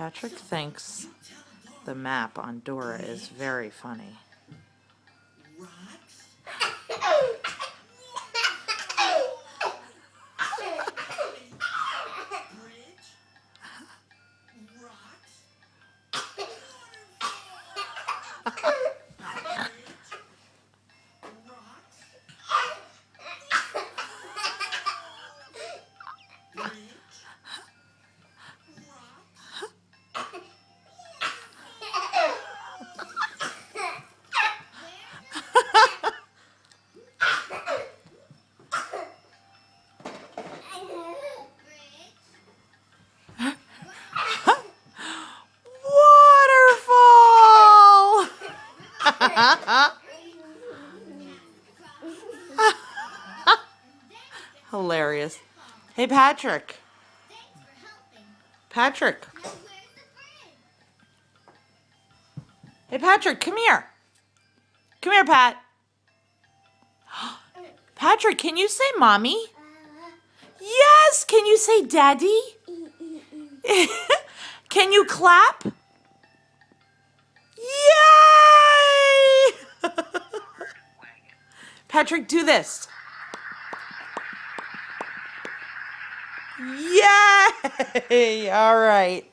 Patrick thinks the map on Dora is very funny. Waterfall! Hilarious. Hey, Patrick. Patrick. Hey, Patrick, come here. Come here, Pat. Patrick, can you say mommy? Yes. Can you say daddy? Can you clap? Yay! Patrick, do this. Yay! All right.